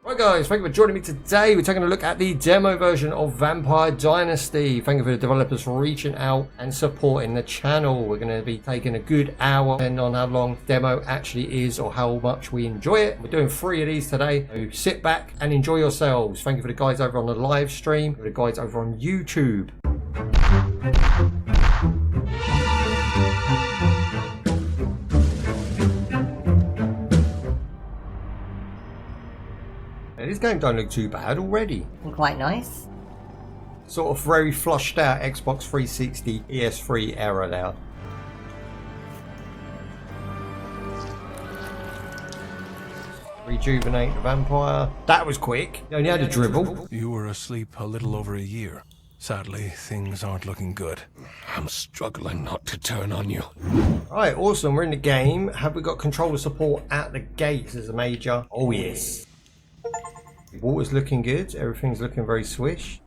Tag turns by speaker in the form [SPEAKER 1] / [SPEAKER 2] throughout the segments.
[SPEAKER 1] Right guys, thank you for joining me today. We're taking a look at the demo version of Vampire Dynasty. Thank you for the developers for reaching out and supporting the channel. We're going to be taking a good hour, depending on how long the demo actually is or how much we enjoy it. We're doing 3 of these today, so sit back and enjoy yourselves. Thank you for the guys over on the live stream, for the guys over on YouTube. This game don't look too bad already.
[SPEAKER 2] Quite nice.
[SPEAKER 1] Sort of very flushed out Xbox 360 ES3 era now. Rejuvenate the vampire. That was quick. You only had a dribble.
[SPEAKER 3] You were asleep a little over a year. Sadly, things aren't looking good.
[SPEAKER 4] I'm struggling not to turn on you.
[SPEAKER 1] Right, awesome. We're in the game. Have we got controller support at the gates as a major? Oh yes. Water's looking good. Everything's looking very swish.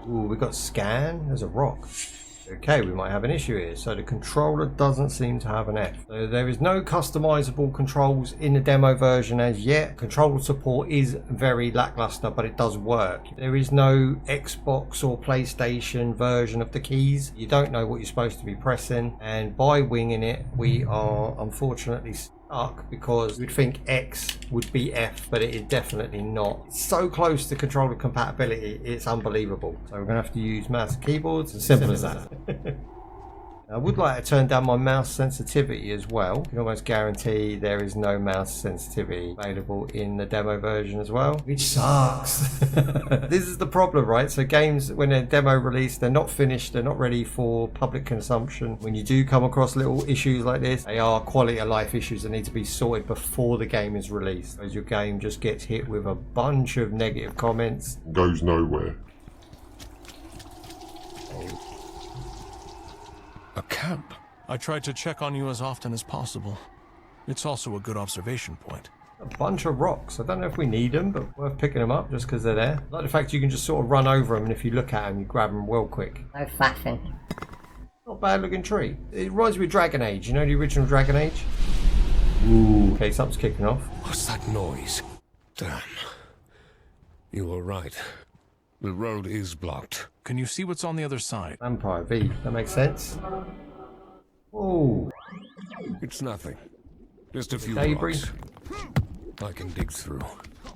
[SPEAKER 1] Ooh, we got scan. There's a rock. Okay, we might have an issue here. So the controller doesn't seem to have an F. So there is no customizable controls in the demo version as yet. Controller support is very lackluster, but it does work. There is no Xbox or PlayStation version of the keys. You don't know what you're supposed to be pressing. And by winging it, we are unfortunately stuck because you'd think X would be F, but it is definitely not. It's so close to controller compatibility, it's unbelievable. So we're going to have to use mouse and keyboards, as simple as that. I would like to turn down my mouse sensitivity as well. You can almost guarantee there is no mouse sensitivity available in the demo version as well, which sucks. This is the problem, right? So games, when they're demo released, they're not finished, they're not ready for public consumption. When you do come across little issues like this, they are quality of life issues that need to be sorted before the game is released. As your game just gets hit with a bunch of negative comments.
[SPEAKER 5] Goes nowhere.
[SPEAKER 4] A camp?
[SPEAKER 3] I tried to check on you as often as possible. It's also a good observation point.
[SPEAKER 1] A bunch of rocks. I don't know if we need them, but worth picking them up just because they're there. I like the fact you can just sort of run over them, and if you look at them, you grab them real quick.
[SPEAKER 2] No faffing.
[SPEAKER 1] Not a bad looking tree. It reminds me of Dragon Age. You know the original Dragon Age? Ooh. Okay, something's kicking off.
[SPEAKER 4] What's that noise? Damn. You were right. The road is blocked.
[SPEAKER 3] Can you see what's on the other side?
[SPEAKER 1] Vampire V. That makes sense. Oh.
[SPEAKER 4] It's nothing. Just a few
[SPEAKER 1] Debris.
[SPEAKER 4] rocks. I can dig through.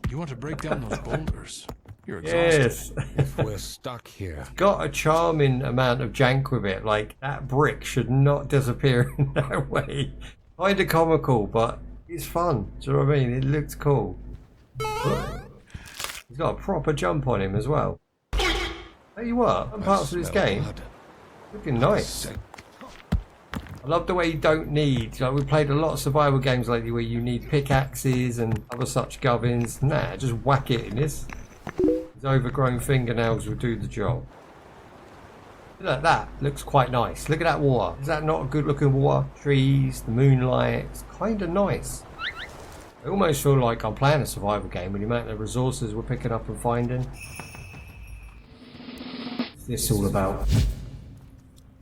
[SPEAKER 3] You want to break down those boulders? You're exhausted.
[SPEAKER 1] Yes.
[SPEAKER 4] If we're stuck here.
[SPEAKER 1] Got a charming amount of jank with it. Like, that brick should not disappear in that way. Kind of comical, but it's fun. Do you know what I mean? It looks cool. He's got a proper jump on him as well. Tell you what, some parts of this game looking nice. I love the way you don't need, like we played a lot of survival games lately where you need pickaxes and other such gubbins. Nah, just whack it in this. His overgrown fingernails will do the job. Look at that, looks quite nice. Look at that water. Is that not a good looking water? Trees, the moonlight, it's kind of nice. I almost feel like I'm playing a survival game with the amount of resources we're picking up and finding. What's this all about?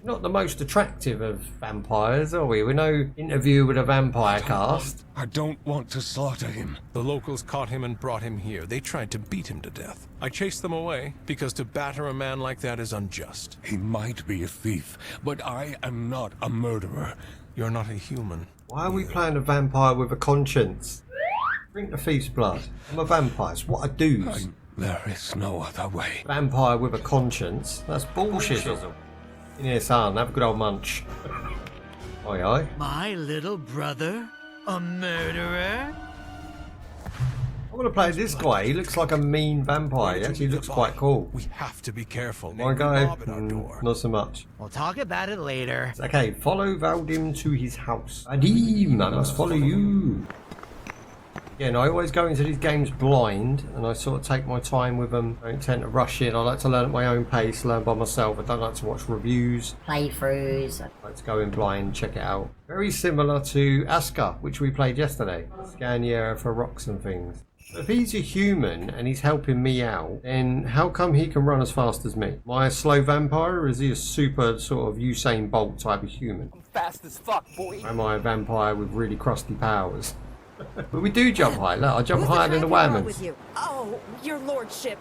[SPEAKER 1] Not the most attractive of vampires, are we? We're no Interview with a Vampire cast.
[SPEAKER 4] I don't want to slaughter him.
[SPEAKER 3] The locals caught him and brought him here. They tried to beat him to death. I chased them away because to batter a man like that is unjust.
[SPEAKER 4] He might be a thief, but I am not a murderer.
[SPEAKER 3] You're not a human.
[SPEAKER 1] Why are we playing a vampire with a conscience? Drink the thief's blood. I'm a vampire. It's what I do.
[SPEAKER 4] There is no other way.
[SPEAKER 1] Vampire with a conscience? That's bullshit. In here, son. Have a good old munch. Oi, oi.
[SPEAKER 6] My little brother? A murderer?
[SPEAKER 1] I want to play this guy. He looks like a mean vampire. He actually looks quite cool.
[SPEAKER 3] We have to be careful.
[SPEAKER 1] My guy, not so much.
[SPEAKER 6] We'll talk about it later.
[SPEAKER 1] Okay, follow Vadim to his house. Vadim, I must follow you. Yeah, no, I always go into these games blind, and I sort of take my time with them. I don't tend to rush in. I like to learn at my own pace, learn by myself. I don't like to watch reviews.
[SPEAKER 2] Playthroughs.
[SPEAKER 1] I like to go in blind, check it out. Very similar to Aska, which we played yesterday. Scan the area for rocks and things. If he's a human and he's helping me out, then how come he can run as fast as me? Am I a slow vampire, or is he a super sort of Usain Bolt type of human?
[SPEAKER 7] I'm fast as fuck, boy.
[SPEAKER 1] Am I a vampire with really crusty powers? But we do jump high. Look, I jump
[SPEAKER 5] Who's the
[SPEAKER 1] higher than the
[SPEAKER 5] dragon
[SPEAKER 1] Whammons.
[SPEAKER 5] with you? Oh, your lordship.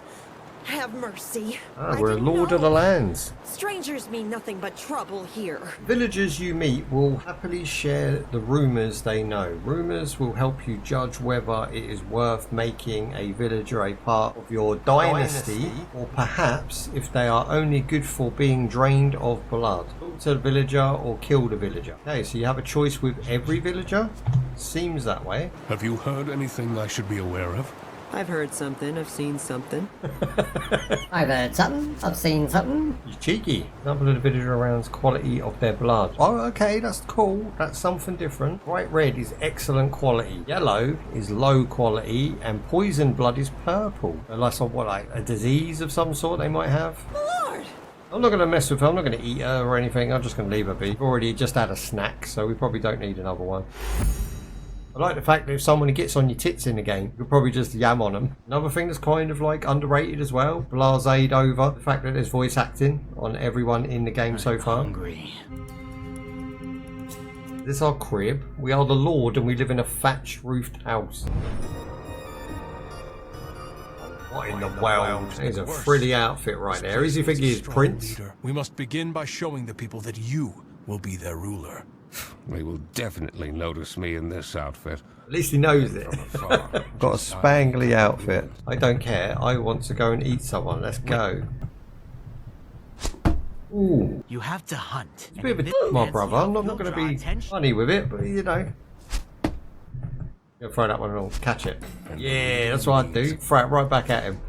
[SPEAKER 5] Have mercy.
[SPEAKER 1] Ah,
[SPEAKER 5] I
[SPEAKER 1] we're a
[SPEAKER 5] didn't
[SPEAKER 1] lord of the
[SPEAKER 5] know.
[SPEAKER 1] lands.
[SPEAKER 5] Strangers mean nothing but trouble here.
[SPEAKER 1] Villagers you meet will happily share the rumours they know. Rumours will help you judge whether it is worth making a villager a part of your dynasty, or perhaps if they are only good for being drained of blood. Talk to the villager or kill the villager. Okay, so you have a choice with every villager? Seems that way.
[SPEAKER 4] Have you heard anything I should be aware of?
[SPEAKER 7] I've heard something, I've seen something.
[SPEAKER 2] I've heard something. I've seen something.
[SPEAKER 1] You're cheeky. Example of the villager around quality of their blood. Oh, okay, that's cool. That's something different. Bright red is excellent quality. Yellow is low quality, and poison blood is purple. Unless what, like a disease of some sort they might have.
[SPEAKER 5] Lord!
[SPEAKER 1] I'm not going to mess with her. I'm not going to eat her or anything. I'm just going to leave her be. We've already just had a snack, so we probably don't need another one. I like the fact that if someone gets on your tits in the game, you could probably just yam on them. Another thing that's kind of like underrated as well, blasé over the fact that there's voice acting on everyone in the game so far.
[SPEAKER 6] Hungry.
[SPEAKER 1] This is our crib. We are the Lord and we live in a thatch roofed house. What in the world? There's a frilly outfit right there. Who's he think he is, Prince?
[SPEAKER 3] We must begin by showing the people that you will be their ruler.
[SPEAKER 4] They will definitely notice me in this outfit.
[SPEAKER 1] At least he knows it.
[SPEAKER 4] From afar.
[SPEAKER 1] Got a spangly outfit. I don't care. I want to go and eat someone. Let's go. Ooh.
[SPEAKER 6] You have to hunt.
[SPEAKER 1] It's a bit of a dick, my brother. I'm not going to be funny with it, but you know. Gonna throw that one and I'll catch it. Yeah, that's what I'd do. Throw it right back at him.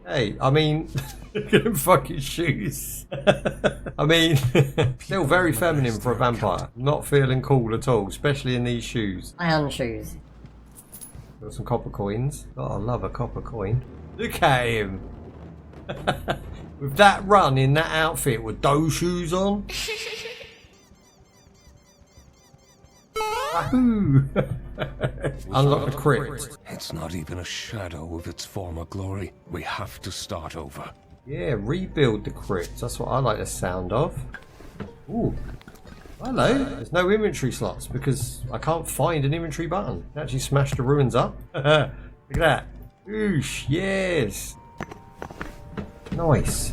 [SPEAKER 1] Hey, I mean, look at them fucking shoes. I mean, still very feminine for a vampire. Not feeling cool at all, especially in these shoes.
[SPEAKER 2] Iron shoes.
[SPEAKER 1] Got some copper coins. Oh, I love a copper coin. Look at him. With that run in that outfit with those shoes on. Wahoo! Unlock the crypt.
[SPEAKER 4] It's not even a shadow of its former glory. We have to start over.
[SPEAKER 1] Yeah, rebuild the crypt. That's what I like the sound of. Ooh. Hello. There's no inventory slots because I can't find an inventory button. Actually smash the ruins up. Look at that. Oosh, yes. Nice.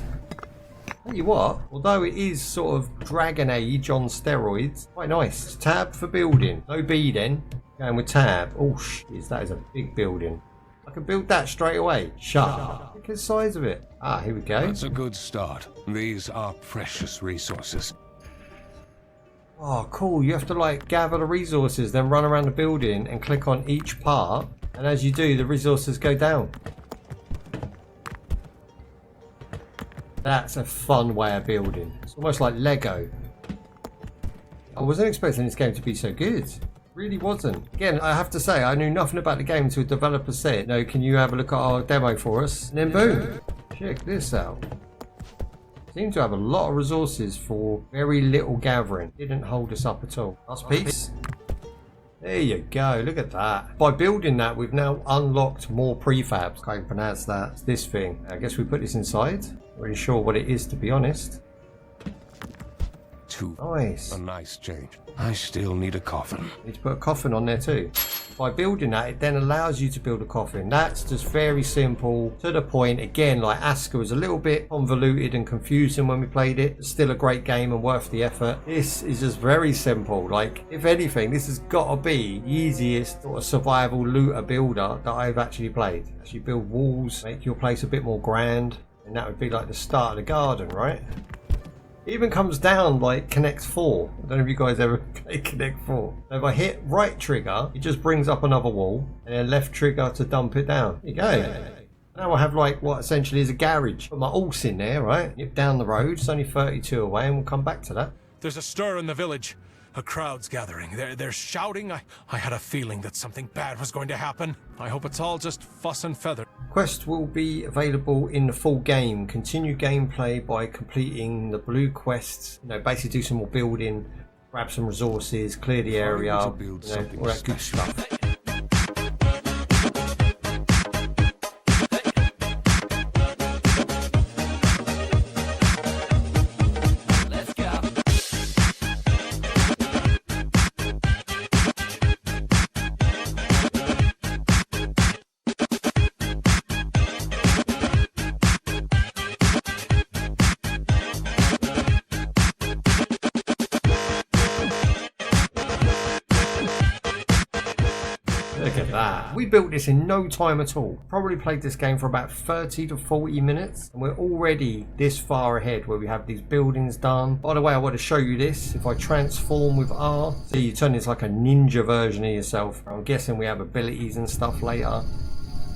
[SPEAKER 1] Tell you what, although it is sort of Dragon Age on steroids, quite nice. It's tab for building. No B then. Going with tab. Oh, shiz, that is a big building. I can build that straight away. Shut up. Look at the size of it. Ah, here we go.
[SPEAKER 4] That's a good start. These are precious resources.
[SPEAKER 1] Oh, cool. You have to like gather the resources, then run around the building and click on each part. And as you do, the resources go down. That's a fun way of building. It's almost like Lego. I wasn't expecting this game to be so good. Really wasn't. Again, I have to say, I knew nothing about the game until the developer said, no, can you have a look at our demo for us? And then boom. Check this out. Seem to have a lot of resources for very little gathering. Didn't hold us up at all. Last piece. There you go, look at that. By building that, we've now unlocked more prefabs. Can't even pronounce that. It's this thing. I guess we put this inside. Not really sure what it is, to be honest. Nice.
[SPEAKER 4] A nice change. I still need a coffin.
[SPEAKER 1] Need to put a coffin on there too. By building that, it then allows you to build a coffin. That's just very simple, to the point. Again, like Aska was a little bit convoluted and confusing when we played it. It's still a great game and worth the effort. This is just very simple. Like, if anything, this has got to be the easiest sort of survival looter builder that I've actually played. Actually build walls, make your place a bit more grand, and that would be like the start of the garden, right? It even comes down like Connect 4. I don't know if you guys ever played Connect 4. So if I hit right trigger, it just brings up another wall, and then left trigger to dump it down. There you go. Now I have like what essentially is a garage. Put my horse in there, right? Nip down the road. It's only 32 away, and we'll come back to that.
[SPEAKER 3] There's a stir in the village. A crowd's gathering. They're shouting. I had a feeling that something bad was going to happen. I hope it's all just fuss and feather.
[SPEAKER 1] Quest will be available in the full game. Continue gameplay by completing the blue quests. You know, basically do some more building, grab some resources, clear the area,
[SPEAKER 4] To build
[SPEAKER 1] you know,
[SPEAKER 4] something
[SPEAKER 1] all that good
[SPEAKER 4] special.
[SPEAKER 1] stuff. Look at that. We built this in no time at all. Probably played this game for about 30 to 40 minutes. And we're already this far ahead where we have these buildings done. By the way, I want to show you this. If I transform with R, see you turn into like a ninja version of yourself. I'm guessing we have abilities and stuff later.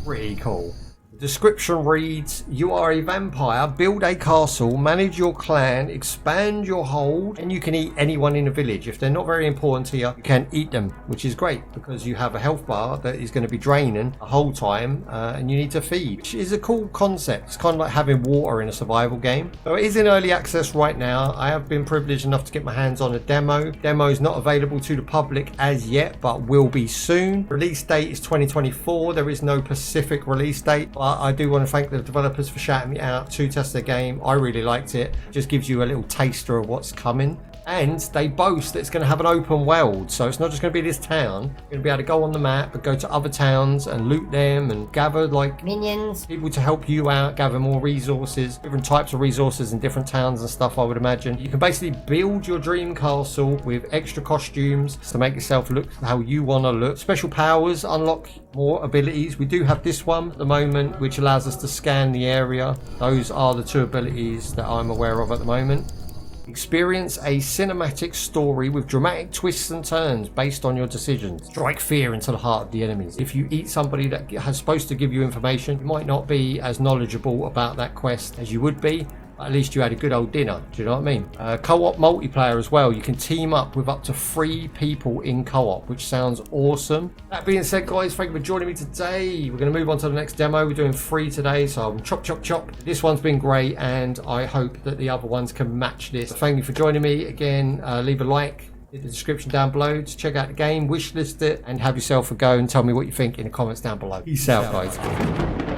[SPEAKER 1] Pretty cool. Description reads, you are a vampire, build a castle, manage your clan, expand your hold, and you can eat anyone in the village. If they're not very important to you, you can eat them, which is great because you have a health bar that is going to be draining the whole time and you need to feed, which is a cool concept. It's kind of like having water in a survival game. So it is in early access right now. I have been privileged enough to get my hands on a demo. Demo is not available to the public as yet, but will be soon. Release date is 2024. There is no specific release date, but I do want to thank the developers for shouting me out to test their game. I really liked it. Just gives you a little taster of what's coming. And they boast that it's going to have an open world, so it's not just going to be this town. You're going to be able to go on the map and go to other towns and loot them and gather like
[SPEAKER 2] Minions.
[SPEAKER 1] people to help you out, gather more resources, different types of resources in different towns and stuff, I would imagine. You can basically build your dream castle with extra costumes to make yourself look how you want to look. Special powers unlock more abilities. We do have this one at the moment, which allows us to scan the area. Those are the two abilities that I'm aware of at the moment. Experience a cinematic story with dramatic twists and turns based on your decisions. Strike fear into the heart of the enemies. If you eat somebody that has supposed to give you information, you might not be as knowledgeable about that quest as you would be. At least you had a good old dinner. Do you know what I mean? Co-op multiplayer as well. You can team up with up to 3 people in co-op, which sounds awesome. That being said, guys, thank you for joining me today. We're going to move on to the next demo. We're doing 3 today, so I'm chop, chop, chop. This one's been great, and I hope that the other ones can match this. Thank you for joining me again. Leave a like in the description down below to check out the game, wishlist it, and have yourself a go and tell me what you think in the comments down below. Peace out, guys.